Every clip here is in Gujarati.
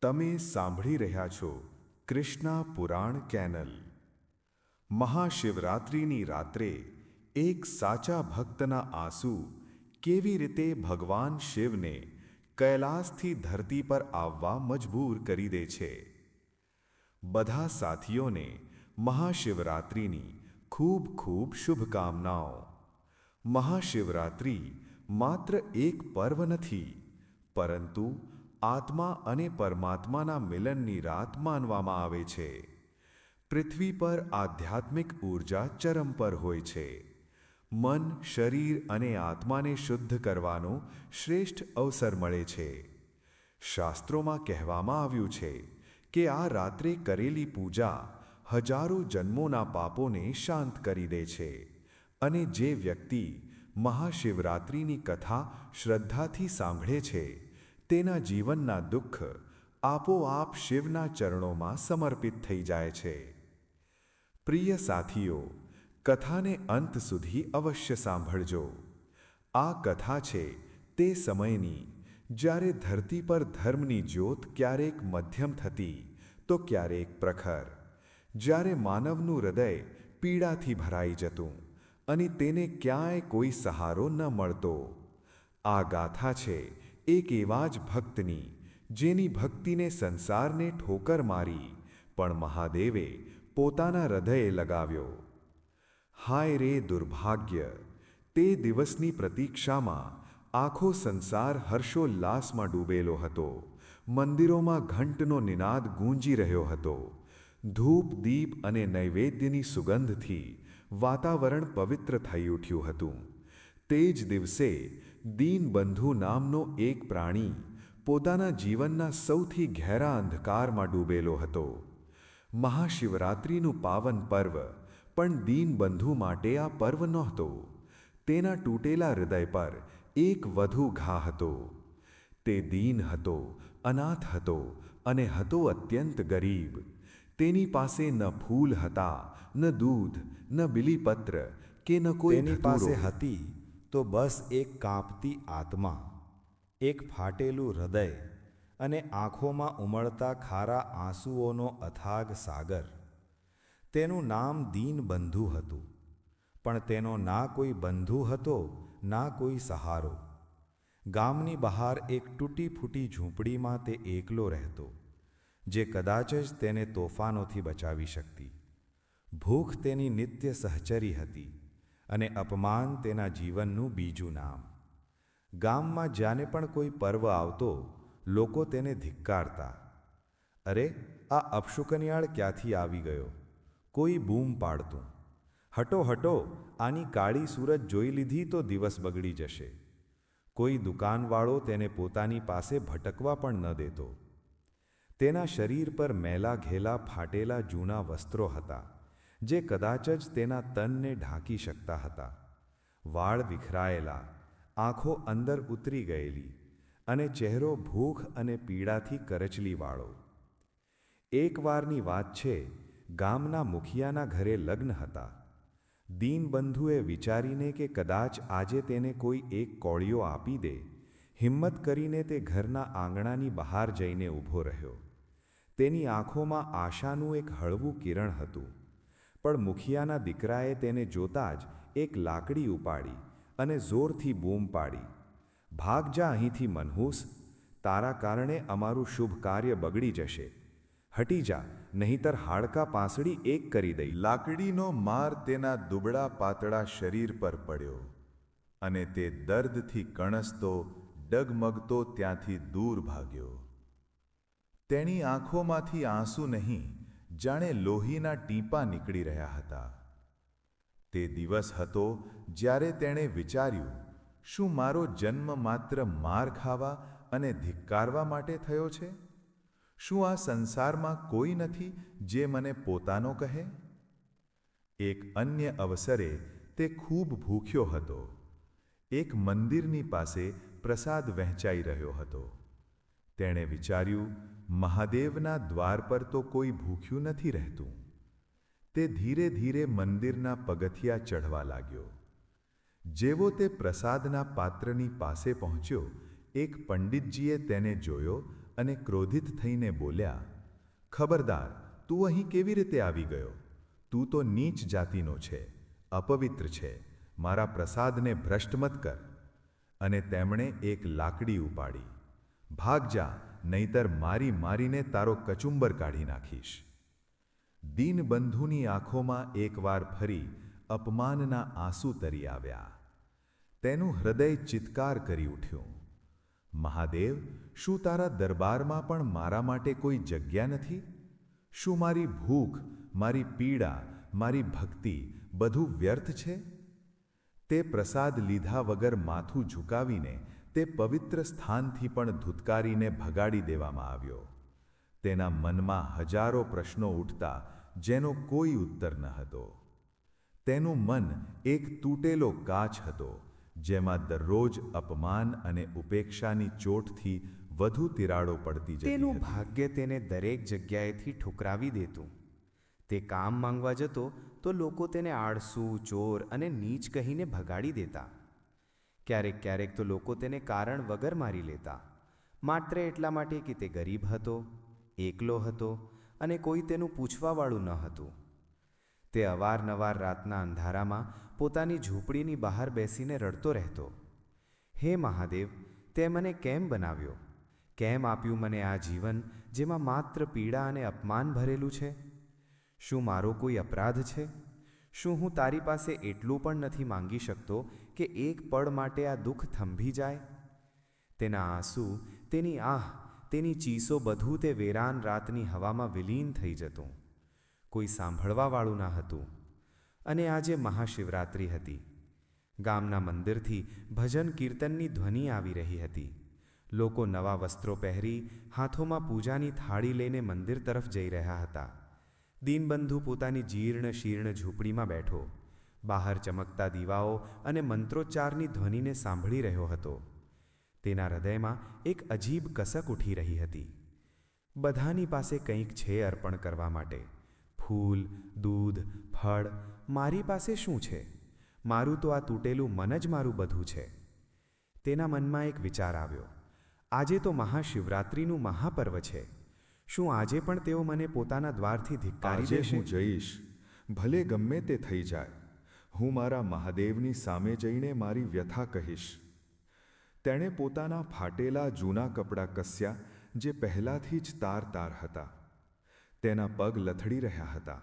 તમે સાંભળી રહ્યા છો કૃષ્ણા પુરાણ ચેનલ। મહાશિવરાત્રિની રાત્રે એક સાચા ભક્તના આંસુ કેવી રીતે ભગવાન શિવને કૈલાસથી ધરતી પર આવવા મજબૂર કરી દે છે। બધા સાથીઓને મહાશિવરાત્રિની ખૂબ ખૂબ શુભકામનાઓ। મહાશિવરાત્રિ માત્ર એક પર્વ નથી, પરંતુ આત્મા અને પરમાત્માના મિલનની રાત માનવામાં આવે છે। પૃથ્વી પર આધ્યાત્મિક ઊર્જા ચરમ પર હોય છે। મન, શરીર અને આત્માને શુદ્ધ કરવાનો શ્રેષ્ઠ અવસર મળે છે। શાસ્ત્રોમાં કહેવામાં આવ્યું છે કે આ રાત્રે કરેલી પૂજા હજારો જન્મોના પાપોને શાંત કરી દે છે, અને જે વ્યક્તિ મહાશિવરાત્રિની કથા શ્રદ્ધાથી સાંભળે છે, તેના જીવનના દુઃખ આપોઆપ શિવના ચરણોમાં સમર્પિત થઈ જાય છે। પ્રિય સાથીઓ, કથાને અંત સુધી અવશ્ય સાંભળજો। આ કથા છે તે સમયની, જ્યારે ધરતી પર ધર્મની જ્યોત ક્યારેક મધ્યમ થતી તો ક્યારેક પ્રખર, જ્યારે માનવનું હૃદય પીડાથી ભરાઈ જતું અને તેને ક્યાંય કોઈ સહારો ન મળતો। આ ગાથા છે એક એવા જ ભક્તની, જેની ભક્તિને સંસારને ઠોકર મારી, પણ મહાદેવે પોતાના હૃદયે લગાવ્યો। હાય રે દુર્ભાગ્ય! તે દિવસની પ્રતીક્ષામાં આખો સંસાર હર્ષોલ્લાસમાં ડૂબેલો હતો। મંદિરોમાં ઘંટનો નિનાદ ગૂંજી રહ્યો હતો। ધૂપ, દીપ અને નૈવેદ્યની સુગંધથી વાતાવરણ પવિત્ર થઈ ઉઠ્યું હતું। તે જ દિવસે દીનબંધુ નામનો એક પ્રાણી પોતાના જીવનના સૌથી ઘેરા અંધકારમાં ડૂબેલો હતો। મહાશિવરાત્રિનું પાવન પર્વ, પણ દીનબંધુ માટે આ પર્વ નહોતો। તેના તૂટેલા હૃદય પર એક વધુ ઘા હતો। તે દીન હતો, અનાથ હતો અને હતો અત્યંત ગરીબ। તેની પાસે ન ફૂલ હતા, ન દૂધ, ન બિલીપત્ર કે ન કોઈ તેની ધતૂરો। પાસે હતી તો બસ એક કાંપતી આત્મા, એક ફાટેલું હૃદય અને આંખોમાં ઉમળતા ખારા આંસુઓનો અથાગ સાગર। તેનું નામ દીનબંધુ હતું, પણ તેનો ના કોઈ બંધુ હતો, ના કોઈ સહારો। ગામની બહાર એક તૂટી ફૂટી ઝૂંપડીમાં તે એકલો રહેતો, જે કદાચ જ તેને તોફાનોથી બચાવી શકતી। ભૂખ તેની નિત્ય સહચરી હતી અને અપમાન તેના જીવનનું બીજું નામ। ગામમાં જ્યાંને પણ કોઈ પર્વ આવતો, લોકો તેને ધિક્કારતા। અરે, આ અપશુકનિયાળ ક્યાંથી આવી ગયો? કોઈ બૂમ પાડતું, હટો હટો, આની કાળી સૂરજ જોઈ લીધી તો દિવસ બગડી જશે। કોઈ દુકાનવાળો તેને પોતાની પાસે ભટકવા પણ ન દેતો। તેના શરીર પર મેલા ઘેલા ફાટેલા જૂના વસ્ત્રો હતા, જે કદાચ જ તેના તનને ઢાંકી શકતા હતા। વાળ વિખરાયેલા, આંખો અંદર ઉતરી ગયેલી, અને ચહેરો ભૂખ અને પીડાથી કરચલીવાળો। એકવારની વાત છે, ગામના મુખિયાના ઘરે લગ્ન હતા। દીનબંધુએ વિચારીને કે કદાચ આજે તેને કોઈ એક કોળિયો આપી દે, હિંમત કરીને તે ઘરના આંગણાની બહાર જઈને ઊભો રહ્યો। તેની આંખોમાં આશાનું એક હળવું કિરણ હતું, પણ મુખિયાના દીકરાએ તેને જોતાં જ એક લાકડી ઉપાડી અને જોરથી બૂમ પાડી, ભાગ જા અહીંથી મનહૂસ, તારા કારણે અમારું શુભ કાર્ય બગડી જશે। હટી જા, નહીંતર હાડકાં પાંસળી એક કરી દઈ। લાકડીનો માર તેના દુબળા પાતળા શરીર પર પડ્યો, અને તે દર્દથી કણસતો, ડગમગતો ત્યાંથી દૂર ભાગ્યો। તેની આંખોમાંથી આંસુ નહીં, જાણે લોહીના ટીપાં નીકળી રહ્યા હતા। તે દિવસ હતો જ્યારે તેણે વિચાર્યું, શું મારો જન્મ માત્ર માર ખાવા અને ધિક્કારવા માટે થયો છે? શું આ સંસારમાં કોઈ નથી જે મને પોતાનો કહે? એક અન્ય અવસરે તે ખૂબ ભૂખ્યો હતો। એક મંદિરની પાસે પ્રસાદ વહેંચાઈ રહ્યો હતો। તેણે વિચાર્યું, મહાદેવના દ્વાર પર તો કોઈ ભૂખ્યું નથી રહેતું। તે ધીરે ધીરે મંદિરના પગથિયાં ચઢવા લાગ્યો। જેવો તે પ્રસાદના પાત્રની પાસે પહોંચ્યો, એક પંડિતજીએ તેને જોયો અને ક્રોધિત થઈને બોલ્યા, ખબરદાર, તું અહીં કેવી રીતે આવી ગયો? તું તો નીચ જાતિનો છે, અપવિત્ર છે, મારા પ્રસાદને ભ્રષ્ટ મત કર. અને તેમણે એક લાકડી ઉપાડી. ભાગ જા, નહીતર મારી મારીને તારો કચુંબર કાઢી નાખીશ. દીનબંધુની આંખોમાં એકવાર ફરી અપમાનના આંસુ તરી આવ્યા. તેનું હૃદય ચિત્કાર કરી ઉઠ્યું, મહાદેવ, શું તારા દરબારમાં પણ મારા માટે કોઈ જગ્યા નથી? શું મારી ભૂખ, મારી પીડા, મારી ભક્તિ બધું વ્યર્થ છે? તે પ્રસાદ લીધા વગર માથું ઝુકાવીને તે પવિત્ર સ્થાનથી પણ ધૂતકારીને ભગાડી દેવામાં આવ્યો. તેના મનમાં હજારો પ્રશ્નો ઉઠતા જેનો કોઈ ઉત્તર ન હતો. તેનું મન એક તૂટેલો કાચ હતો, જેમાં દરરોજ અપમાન અને ઉપેક્ષાની ચોટથી વધુ તિરાડો પડતી જતી તેનું હતી. ભાગ્ય તેને દરેક જગ્યાએથી ઠુકરાવી દેતું. તે કામ માંગવા જતો તો લોકો તેને આળસુ, ચોર અને નીચ કહીને ભગાડી દેતા. ક્યારેક ક્યારેક તો લોકો તેને કારણ વગર મારી લેતા, માત્ર એટલા માટે કે તે ગરીબ હતો, એકલો હતો અને કોઈ તેનું પૂછવાવાળું ન હતું. તે અવારનવાર રાતના અંધારામાં પોતાની ઝૂંપડીની બહાર બેસીને રડતો રહેતો, હે મહાદેવ, તે મને કેમ બનાવ્યો? કેમ આપ્યું મને આ જીવન જેમાં માત્ર પીડા અને અપમાન ભરેલું છે? શું મારો કોઈ અપરાધ છે? શું હું તારી પાસે એટલું પણ નથી માંગી શકતો કે એક પળ માટે આ દુઃખ થંભી જાય? તેના આંસુ, તેની આહ, તેની ચીસો બધું તે વેરાન રાતની હવામાં વિલીન થઈ જતું. કોઈ સાંભળવાવાળું ન હતું. અને આજે મહાશિવરાત્રિ હતી. ગામના મંદિરથી ભજન કીર્તનની ધ્વનિ આવી રહી હતી. લોકો નવા વસ્ત્રો પહેરી હાથોમાં પૂજાની થાળી લઈને મંદિર તરફ જઈ રહ્યા હતા. દીનબંધુ પોતાની જીર્ણ શીર્ણ ઝૂંપડીમાં બેઠો, બહાર ચમકતા દીવાઓ અને મંત્રોચ્ચારની ધ્વનિને સાંભળી રહ્યો હતો. તેના હૃદયમાં એક અજીબ કસક ઉઠી રહી હતી. બધાની પાસે કંઈક છે અર્પણ કરવા માટે, ફૂલ, દૂધ, ફળ. મારી પાસે શું છે? મારું તો આ તૂટેલું મન જ મારું બધું છે. તેના મનમાં એક વિચાર આવ્યો, આજે તો મહાશિવરાત્રિનું મહાપર્વ છે. શું આજે પણ તેઓ મને પોતાના દ્વારથી ધિક્કારી આજે દેશે? હું જઈશ, ભલે ગમે તે થઈ જાય. હું મારા મહાદેવની સામે જઈને મારી વ્યથા કહીશ. તેણે પોતાના ફાટેલા જૂના કપડાં કસ્યા, જે પહેલાંથી જ તાર તાર હતા. તેના પગ લથડી રહ્યા હતા.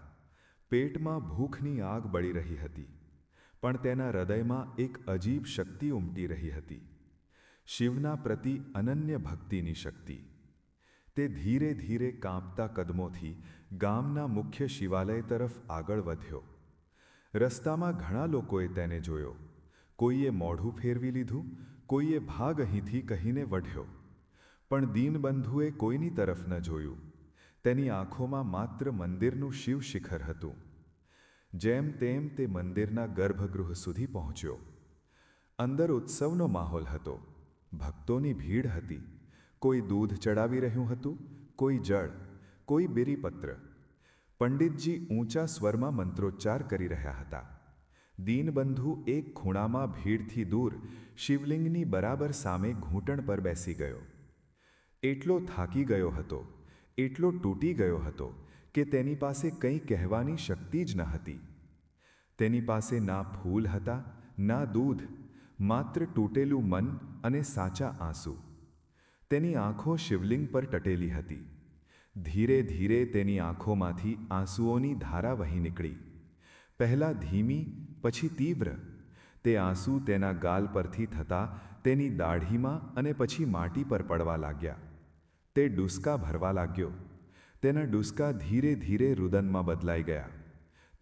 પેટમાં ભૂખની આગ બળી રહી હતી. પણ તેના હૃદયમાં એક અજીબ શક્તિ ઉમટી રહી હતી, શિવના પ્રતિ અનન્ય ભક્તિની શક્તિ. તે ધીરે ધીરે કાંપતા કદમોથી ગામના મુખ્ય શિવાલય તરફ આગળ વધ્યો. રસ્તામાં ઘણા લોકોએ તેને જોયો. કોઈએ મોઢું ફેરવી લીધું, કોઈએ ભાગ અહીંથી કહીને વઢ્યો. પણ દીનબંધુએ કોઈની તરફ ન જોયું. તેની આંખોમાં માત્ર મંદિરનું શિવ શિખર હતું. જેમ તેમ તે મંદિરના ગર્ભગૃહ સુધી પહોંચ્યો. અંદર ઉત્સવનો માહોલ હતો. ભક્તોની ભીડ હતી. કોઈ દૂધ ચડાવી રહ્યું હતું, કોઈ જળ, કોઈ બેરીપત્ર. પંડિતજી ઊંચા સ્વરમાં મંત્રોચ્ચાર કરી રહ્યા હતા. દીનબંધુ એક ખૂણામાં ભીડથી દૂર શિવલિંગની બરાબર સામે ઘૂંટણ પર બેસી ગયો. એટલો થાકી ગયો હતો, એટલો તૂટી ગયો હતો કે તેની પાસે કંઈ કહેવાની શક્તિ જ ન હતી. તેની પાસે ના ફૂલ હતા, ના દૂધ, માત્ર તૂટેલું મન અને સાચા આંસુ. તેની આંખો શિવલિંગ પર ટટેલી હતી. ધીરે ધીરે તેની આંખોમાંથી આંસુઓની ધારા વહી નીકળી. પહેલાં ધીમી, પછી તીવ્ર. તે આંસુ તેના ગાલ પરથી થતા તેની દાઢીમાં અને પછી માટી પર પડવા લાગ્યા. તે ડૂસકા ભરવા લાગ્યો. તેના ડૂસકા ધીરે ધીરે રુદનમાં બદલાઈ ગયા.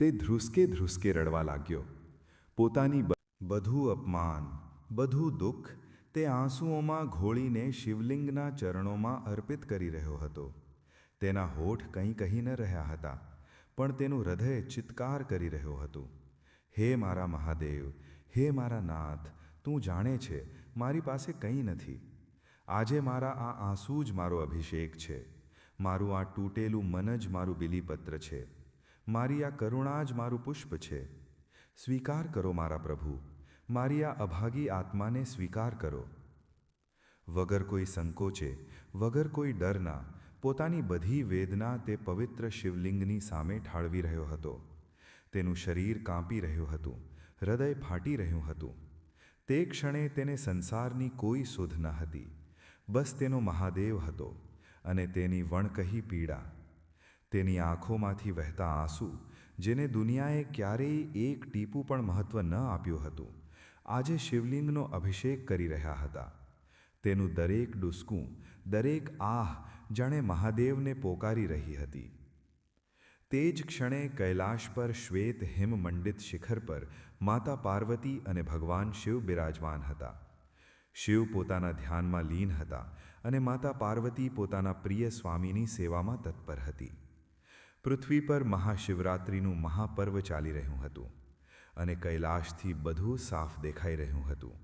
તે ધ્રુસકે ધ્રુસકે રડવા લાગ્યો. પોતાની બધું અપમાન, બધું દુઃખ તે આંસુઓમાં ઘોળીને શિવલિંગના ચરણોમાં અર્પિત કરી રહ્યો હતો. તેના હોઠ કંઈ કહી ન રહ્યા હતા, પણ તેનું હૃદય ચિત્કાર કરી રહ્યું હતું, હે મારા મહાદેવ, હે મારા નાથ, તું જાણે છે મારી પાસે કંઈ નથી. આજે મારા આ આંસુ જ મારો અભિષેક છે. મારું આ તૂટેલું મન જ મારું બીલીપત્ર છે. મારી આ કરુણા જ મારું પુષ્પ છે. સ્વીકાર કરો મારા પ્રભુ, મારી આ અભાગી આત્માને સ્વીકાર કરો. વગર કોઈ સંકોચે, વગર કોઈ ડરના પોતાની બધી વેદના તે પવિત્ર શિવલિંગની સામે ઠાળવી રહ્યો હતો. તેનું શરીર કાંપી રહ્યું હતું, હૃદય ફાટી રહ્યું હતું. તે ક્ષણે તેને સંસારની કોઈ સુધ ન હતી, બસ તેનો મહાદેવ હતો અને તેની વણકહી પીડા. તેની આંખોમાંથી વહેતા આંસુ, જેને દુનિયાએ ક્યારેય એક ટીપું પણ મહત્ત્વ ન આપ્યું હતું, આજે શિવલિંગનો અભિષેક કરી રહ્યા હતા. તેનું દરેક ડૂસકું, દરેક આહ જાણે મહાદેવને પોકારી રહી હતી. તે જ ક્ષણે કૈલાશ પર શ્વેત હિમમંડિત શિખર પર માતા પાર્વતી અને ભગવાન શિવ બિરાજમાન હતા. શિવ પોતાના ધ્યાનમાં લીન હતા અને માતા પાર્વતી પોતાના પ્રિય સ્વામીની સેવામાં તત્પર હતી. પૃથ્વી પર મહાશિવરાત્રિનું મહાપર્વ ચાલી રહ્યું હતું અને કૈલાશથી બધું સાફ દેખાઈ રહ્યું હતું.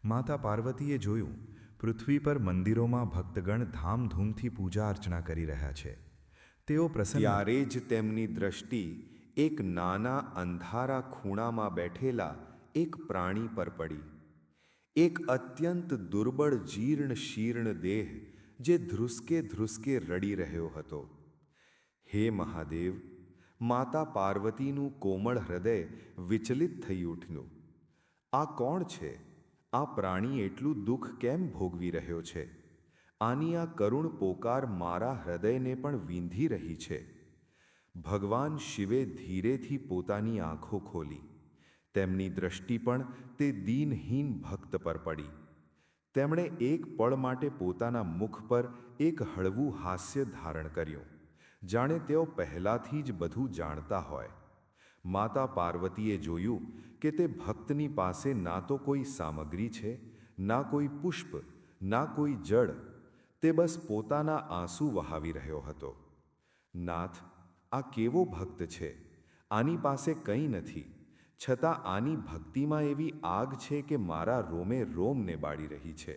માતા પાર્વતીએ જોયું, પૃથ્વી પર મંદિરોમાં ભક્તગણ ધામધૂમથી પૂજા અર્ચના કરી રહ્યા છે. તેઓ પ્રસન્ન. ત્યારે જ તેમની દ્રષ્ટિ એક નાના અંધારા ખૂણામાં બેઠેલા એક પ્રાણી પર પડી. એક અત્યંત દુર્બળ જીર્ણ શીર્ણ દેહ, જે ધ્રુસકે ધ્રુસકે રડી રહ્યો હતો. હે મહાદેવ! માતા પાર્વતીનું કોમળ હૃદય વિચલિત થઈ ઉઠ્યું. આ કોણ છે? આ પ્રાણી એટલું દુઃખ કેમ ભોગવી રહ્યો છે? આની આ કરુણ પોકાર મારા હૃદયને પણ વીંધી રહી છે. ભગવાન શિવે ધીરેથી પોતાની આંખો ખોલી. તેમની દ્રષ્ટિ પણ તે દીનહીન ભક્ત પર પડી. તેમણે એક પળ માટે પોતાના મુખ પર એક હળવું હાસ્ય ધારણ કર્યું, જાણે તેઓ પહેલાંથી જ બધું જાણતા હોય. માતા પાર્વતીએ જોયું કે તે ભક્તની પાસે ના તો કોઈ સામગ્રી છે, ના કોઈ પુષ્પ, ના કોઈ જળ. તે બસ પોતાના આંસુ વહાવી રહ્યો હતો. નાથ, આ કેવો ભક્ત છે! આની પાસે કંઈ નથી, છતાં આની ભક્તિમાં એવી આગ છે કે મારા રોમે રોમને બાળી રહી છે.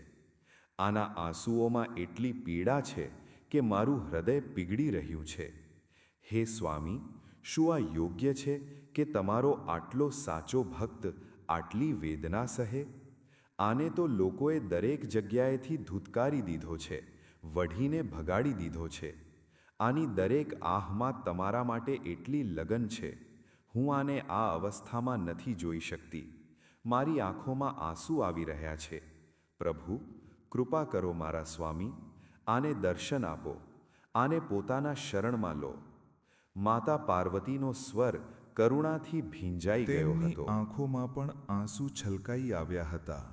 આના આંસુઓમાં એટલી પીડા છે કે મારું હૃદય પીગળી રહ્યું છે. હે સ્વામી, શું આ યોગ્ય છે કે તમારો આટલો સાચો ભક્ત આટલી વેદના સહે? આને તો લોકોએ દરેક જગ્યાએથી ધૂતકારી દીધો છે, વઢીને ભગાડી દીધો છે. આની દરેક આહમાં તમારા માટે એટલી લગન છે. હું આને આ અવસ્થામાં નથી જોઈ શકતી. મારી આંખોમાં આંસુ આવી રહ્યા છે. પ્રભુ, કૃપા કરો મારા સ્વામી, આને દર્શન આપો, આને પોતાના શરણમાં લો. માતા પાર્વતીનો સ્વર કરુણાથી ભીંજાઈ ગયો તેમની હતો. આંખોમાં પણ આંસુ છલકાઈ આવ્યા હતા.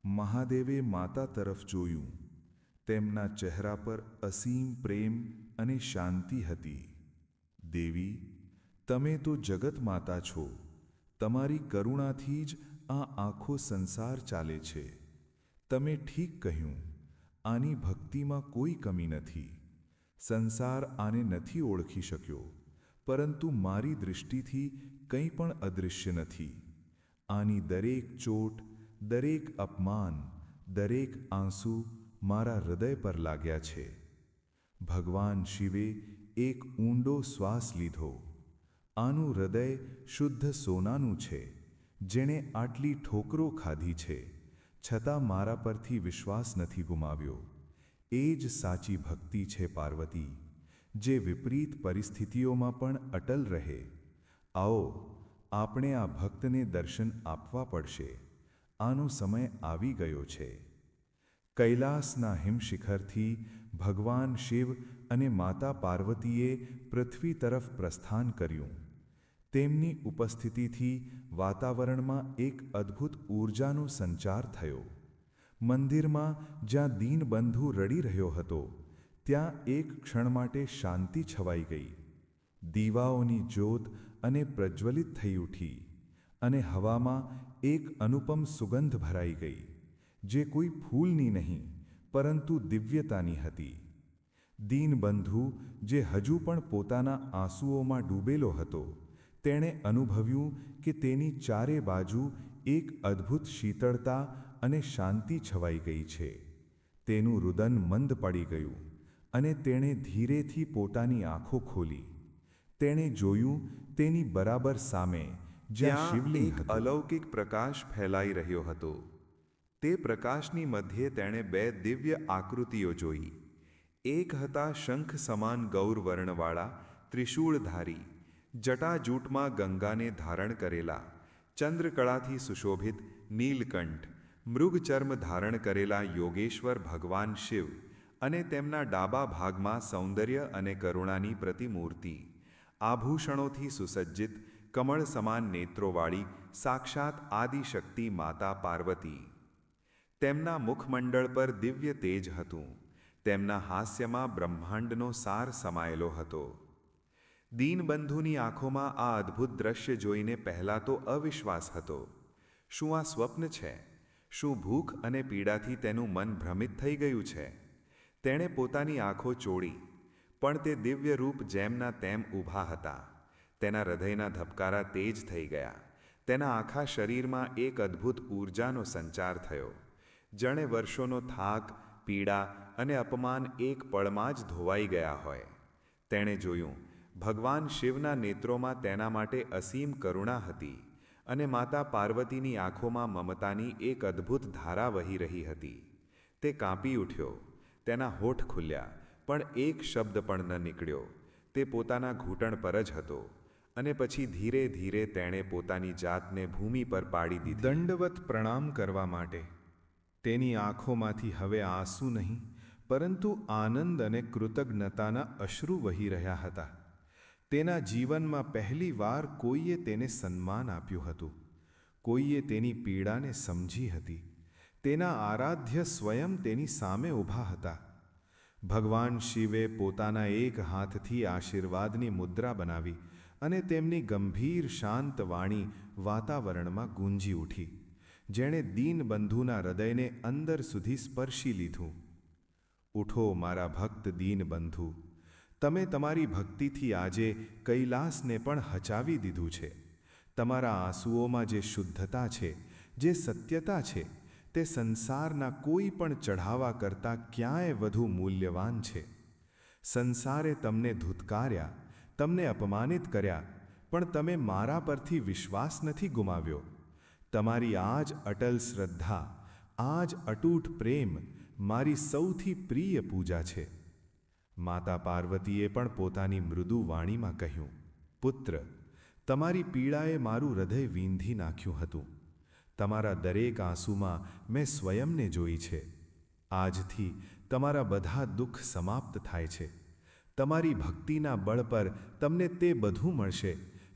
મહાદેવે માતા તરફ જોયું. તેમના ચહેરા પર અસીમ પ્રેમ અને શાંતિ હતી. દેવી, તમે તો જગત માતા છો. તમારી કરુણાથી જ આ આખો સંસાર ચાલે છે. તમે ઠીક કહ્યું, આની ભક્તિમાં કોઈ કમી નથી. સંસાર આને નથી ઓળખી શક્યો, પરંતુ મારી દૃષ્ટિથી કંઈ પણ અદૃશ્ય નથી. આની દરેક ચોટ, દરેક અપમાન, દરેક આંસુ મારા હૃદય પર લાગ્યા છે. ભગવાન શિવે એક ઊંડો શ્વાસ લીધો. આનું હૃદય શુદ્ધ સોનાનું છે, જેણે આટલી ઠોકરો ખાધી છે, છતાં મારા પરથી વિશ્વાસ નથી ગુમાવ્યો. એ જ સાચી ભક્તિ છે પાર્વતી, જે વિપરીત પરિસ્થિતિઓમાં પણ અટલ રહે. આવો, આપણે આ ભક્તને દર્શન આપવા પડશે. આનો સમય આવી ગયો છે. કૈલાસના હિમશિખરથી ભગવાન શિવ અને માતા પાર્વતીએ પૃથ્વી તરફ પ્રસ્થાન કર્યું. તેમની ઉપસ્થિતિથી વાતાવરણમાં એક અદ્ભુત ઊર્જાનો સંચાર થયો. મંદિરમાં જ્યાં દીનબંધુ રડી રહ્યો હતો, ત્યાં એક ક્ષણ માટે શાંતિ છવાઈ ગઈ. દીવાઓની જ્યોત અને પ્રજ્વલિત થઈ ઉઠી, અને હવામાં એક અનુપમ સુગંધ ભરાઈ ગઈ, જે કોઈ ફૂલની નહીં, પરંતુ દિવ્યતાની હતી. દીનબંધુ, જે હજુ પણ પોતાના આંસુઓમાં ડૂબેલો હતો, તેણે અનુભવ્યું કે તેની ચારે બાજુ એક અદ્ભુત શીતળતા અને શાંતિ છવાઈ ગઈ છે. તેનું રુદન મંદ પડી ગયું, અને તેણે ધીરેથી પોતાની આંખો ખોલી. તેણે જોયું, તેની બરાબર સામે જ્યાં ત્યાં શિવલિંગ એક હતું, અલૌકિક પ્રકાશ ફેલાઈ રહ્યો હતો. તે પ્રકાશની મધ્યે તેણે બે દિવ્ય આકૃતિઓ જોઈ. એક હતા શંખ સમાન ગૌરવર્ણવાળા, ત્રિશૂળધારી, જટાજૂટમાં ગંગાને ધારણ કરેલા, ચંદ્રકળાથી સુશોભિત નીલકંઠ, મૃગચર્મ ધારણ કરેલા યોગેશ્વર ભગવાન શિવ અને તેમના ડાબા ભાગમાં સૌંદર્ય અને કરુણાની પ્રતિમૂર્તિ, આભૂષણોથી સુસજ્જિત, કમળ સમાન નેત્રોવાળી સાક્ષાત આદિશક્તિ માતા પાર્વતી. તેમના મુખમંડળ પર દિવ્ય તેજ હતું. તેમના હાસ્યમાં બ્રહ્માંડનો સાર સમાયેલો હતો. દીનબંધુની આંખોમાં આ અદ્ભુત દ્રશ્ય જોઈને પહેલાં તો અવિશ્વાસ હતો. શું આ સ્વપ્ન છે? શું ભૂખ અને પીડાથી તેનું મન ભ્રમિત થઈ ગયું છે? તેણે પોતાની આંખો ચોળી, પણ તે દિવ્ય રૂપ જેમના તેમ ઊભા હતા. તેના હૃદયના ધબકારા તેજ થઈ ગયા. તેના આખા શરીરમાં એક અદ્ભુત ઊર્જાનો સંચાર થયો. જાણે વર્ષોનો થાક, પીડા અને અપમાન એક પળમાં જ ધોવાઈ ગયા હોય. તેણે જોયું, ભગવાન શિવના નેત્રોમાં તેના માટે અસીમ કરુણા હતી અને માતા પાર્વતીની આંખોમાં મમતાની એક અદ્ભુત ધારા વહી રહી હતી. તે કાંપી ઉઠ્યો. તેના હોઠ ખુલ્યા, પણ એક શબ્દ પણ ન નીકળ્યો. તે પોતાના ઘૂંટણ પર જ હતો અને પછી ધીરે ધીરે તેણે પોતાની જાતને ભૂમિ પર પાડી દીધી. દંડવત પ્રણામ કરવા માટે. તેની આંખોમાંથી હવે આંસુ નહીં, પરંતુ આનંદ અને કૃતજ્ઞતાના અશ્રુ વહી રહ્યા હતા. તેના જીવનમાં પહેલી વાર કોઈએ તેને સન્માન આપ્યું હતું. કોઈએ તેની પીડાને સમજી હતી. તેના આરાધ્ય સ્વયં તેની સામે ઊભા હતા. ભગવાન શિવે પોતાના એક હાથથી આશીર્વાદની મુદ્રા બનાવી અને તેમની ગંભીર શાંત વાણી વાતાવરણમાં ગૂંજી ઉઠી, જેણે દીનબંધુના હૃદયને અંદર સુધી સ્પર્શી લીધું. ઉઠો મારા ભક્ત દીનબંધુ, તમે તમારી ભક્તિથી આજે કૈલાસને પણ હચાવી દીધું છે. તમારા આંસુઓમાં જે શુદ્ધતા છે, જે સત્યતા છે, તે સંસારના કોઈ પણ ચઢાવા કરતાં ક્યાંય વધુ મૂલ્યવાન છે. સંસારે તમને ધૂતકાર્યા, તમને અપમાનિત કર્યા, પણ તમે મારા પરથી વિશ્વાસ નથી ગુમાવ્યો. તમારી આ જ અટલ શ્રદ્ધા, આ જ અતૂટ પ્રેમ મારી સૌથી પ્રિય પૂજા છે. માતા પાર્વતીએ પણ પોતાની મૃદુ વાણીમાં કહ્યું, પુત્ર, તમારી પીડાએ મારું હૃદય વીંધી નાખ્યું હતું. તમારા દરેક આંસુમાં મેં સ્વયંને જોઈ છે. આજથી તમારા બધા દુઃખ સમાપ્ત થાય છે. તમારી ભક્તિના બળ પર તમને તે બધું મળશે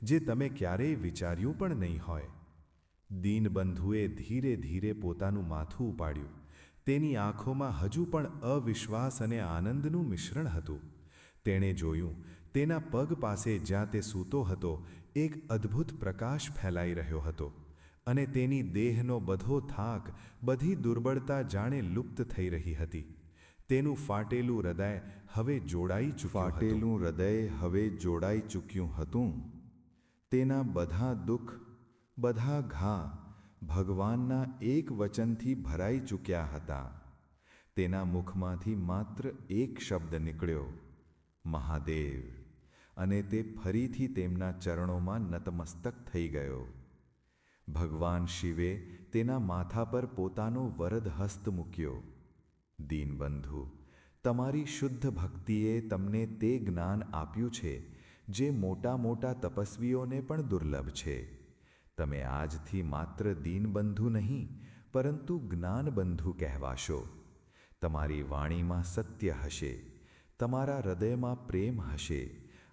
જે તમે ક્યારેય વિચાર્યું પણ નહીં હોય. દીનબંધુએ ધીરે ધીરે પોતાનું માથું ઉપાડ્યું. તેની આંખોમાં હજુ પણ અવિશ્વાસ અને આનંદનું મિશ્રણ હતું. તેણે જોયું, તેના પગ પાસે જ્યાં તે સૂતો હતો એક અદ્ભુત પ્રકાશ ફેલાઈ રહ્યો હતો અને તેની દેહનો બધો થાક, બધી દુર્બળતા જાણે લુપ્ત થઈ રહી હતી. તેનું ફાટેલું હૃદય હવે જોડાઈ ચૂક્યું હતું. તેના બધા દુઃખ, બધા ઘા ભગવાનના એક વચનથી ભરાઈ ચૂક્યા હતા. તેના મુખમાંથી માત્ર એક શબ્દ નીકળ્યો, મહાદેવ, અને તે ફરીથી તેમના ચરણોમાં નતમસ્તક થઈ ગયો. ભગવાન શિવે તેના માથા પર પોતાનો વરદ હસ્ત મૂક્યો. દીનબંધુ, તમારી શુદ્ધ ભક્તિએ તમને તે જ્ઞાન આપ્યું છે જે મોટા મોટા તપસ્વીઓને પણ દુર્લભ છે. તમે આજથી માત્ર દીનબંધુ નહીં, પરંતુ જ્ઞાનબંધુ કહેવાશો. તમારી વાણીમાં સત્ય હશે, તમારા હૃદયમાં પ્રેમ હશે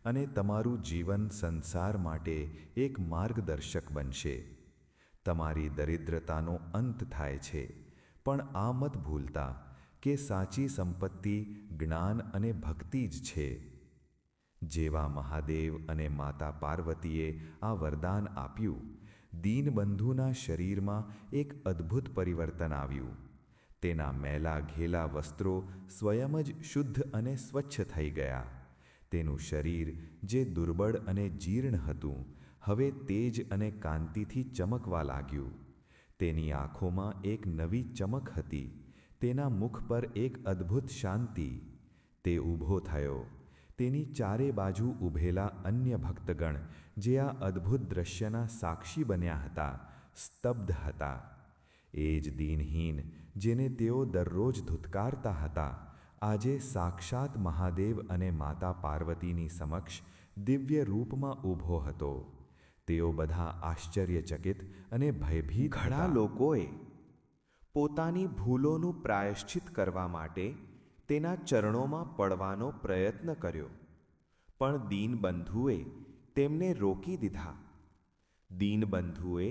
અને તમારું જીવન સંસાર માટે એક માર્ગદર્શક બનશે. તમારી દરિદ્રતાનો અંત થાય છે, પણ આ મત ભૂલતા કે સાચી સંપત્તિ જ્ઞાન અને ભક્તિ જ છે. જેવા મહાદેવ અને માતા પાર્વતીએ આ વરદાન આપ્યું, દીનબંધુના શરીરમાં એક અદ્ભુત પરિવર્તન આવ્યું. તેના મેલા ઘેલા વસ્ત્રો સ્વયં જ શુદ્ધ અને સ્વચ્છ થઈ ગયા. તેનું શરીર જે દુર્બળ અને જીર્ણ હતું, હવે તેજ અને કાંતિથી ચમકવા લાગ્યું. તેની આંખોમાં એક નવી ચમક હતી. તેના મુખ પર એક અદ્ભુત શાંતિ. તે ઊભો થયો. તેની ચારે બાજુ ઊભેલા અન્ય ભક્તગણ, જે આ અદ્ભુત દ્રશ્યના સાક્ષી બન્યા હતા, સ્તબ્ધ હતા. એ જ દીનહીન જેને તેઓ દરરોજ ધુતકારતા હતા, આજે સાક્ષાત મહાદેવ અને માતા પાર્વતીની સમક્ષ દિવ્ય રૂપમાં ઊભો હતો. તેઓ બધા આશ્ચર્યચકિત અને ભયભીત ઘણા હતા. લોકોએ પોતાની ભૂલોનું પ્રાયશ્ચિત કરવા માટે તેના ચરણોમાં પડવાનો પ્રયત્ન કર્યો, પણ દીનબંધુએ તેમને રોકી દીધા. દીનબંધુએ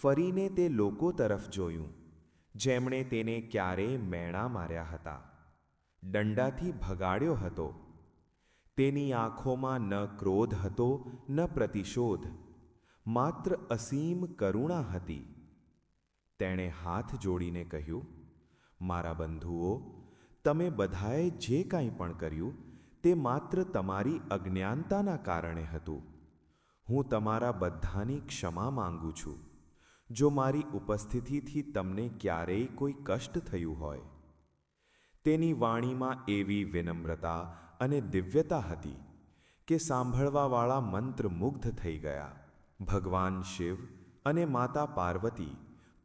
ફરીને તે લોકો તરફ જોયું જેમણે તેને ક્યારેય મેણા માર્યા હતા, દંડાથી ભગાડ્યો હતો. તેની આંખોમાં ન ક્રોધ હતો ન પ્રતિશોધ, માત્ર અસીમ કરુણા હતી. તેણે હાથ જોડીને કહ્યું, મારા બંધુઓ, તમે બધાએ જે કાંઈ પણ કર્યું તે માત્ર તમારી અજ્ઞાનતાના કારણે હતું. હું તમારા બધાની ક્ષમા માંગુ છું જો મારી ઉપસ્થિતિથી તમને ક્યારેય કોઈ કષ્ટ થયું હોય. તેની વાણીમાં એવી વિનમ્રતા અને દિવ્યતા હતી કે સાંભળવાવાળા મંત્રમુગ્ધ થઈ ગયા. ભગવાન શિવ અને માતા પાર્વતી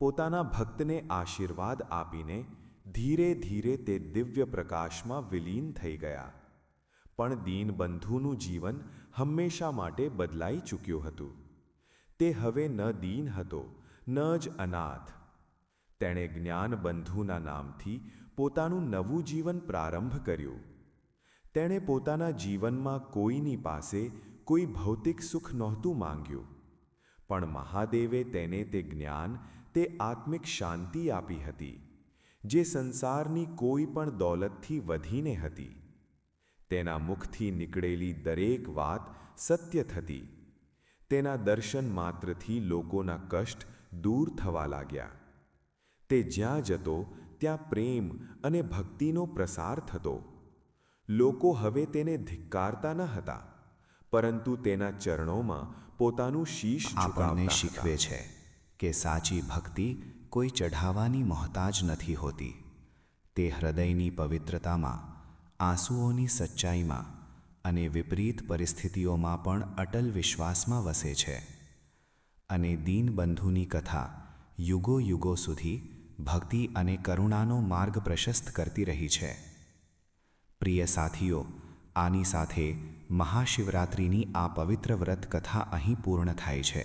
પોતાના ભક્તને આશીર્વાદ આપીને ધીરે ધીરે તે દિવ્ય પ્રકાશમાં વિલીન થઈ ગયા. પણ દીનબંધુનું જીવન હંમેશા માટે બદલાઈ ચૂક્યું હતું. તે હવે ન દીન હતો ન જ અનાથ. તેણે જ્ઞાનબંધુના નામથી પોતાનું નવું જીવન પ્રારંભ કર્યું. તેણે પોતાના જીવનમાં કોઈની પાસે કોઈ ભૌતિક સુખ નહોતું માંગ્યું, પણ મહાદેવે તેને તે જ્ઞાન, તે આત્મિક શાંતિ આપી હતી જે સંસારની કોઈ પણ દોલતથી વધીને હતી. તેના મુખથી નીકળેલી દરેક વાત સત્ય થતી. તેના દર્શન માત્રથી લોકોના કષ્ટ દૂર થવા લાગ્યા. તે જ્યાં જતો ત્યાં પ્રેમ અને ભક્તિનો પ્રસાર થતો. લોકો હવે તેને ધિક્કારતા ન હતા, પરંતુ તેના ચરણોમાં પોતાનું શીશ આપણને ઝુકાવતા શીખવે હતા. છે કે સાચી ભક્તિ કોઈ ચઢાવાની મોહતાજ નથી હોતી. તે હૃદયની પવિત્રતામાં, આંસુઓની સચ્ચાઈમાં અને વિપરીત પરિસ્થિતિઓમાં પણ અટલ વિશ્વાસમાં વસે છે. અને દીનબંધુની કથા યુગો યુગો સુધી ભક્તિ અને કરુણાનો માર્ગ પ્રશસ્ત કરતી રહી છે. પ્રિય સાથીઓ, આની સાથે મહાશિવરાત્રિની આ પવિત્ર વ્રત કથા અહીં પૂર્ણ થાય છે.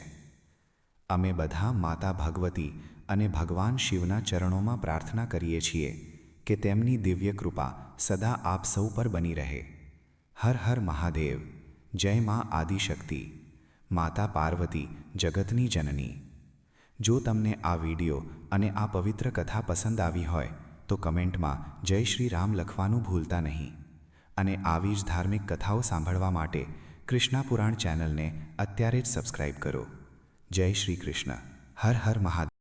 અમે બધા માતા ભગવતી અને ભગવાન શિવના ચરણોમાં પ્રાર્થના કરીએ છીએ કે તેમની દિવ્ય કૃપા સદા આપ સૌ પર બની રહે. હર હર મહાદેવ. જય માં આદિશક્તિ, માતા પાર્વતી, જગતની જનની. જો તમને આ વિડીયો અને આ પવિત્ર કથા પસંદ આવી હોય તો કમેન્ટમાં જય શ્રી રામ લખવાનું ભૂલતા નહીં. અને આવી જ ધાર્મિક કથાઓ સાંભળવા માટે કૃષ્ણા પુરાણ ચેનલને અત્યારે જ સબસ્ક્રાઇબ કરો. જય શ્રી કૃષ્ણ. હર હર મહાદેવ.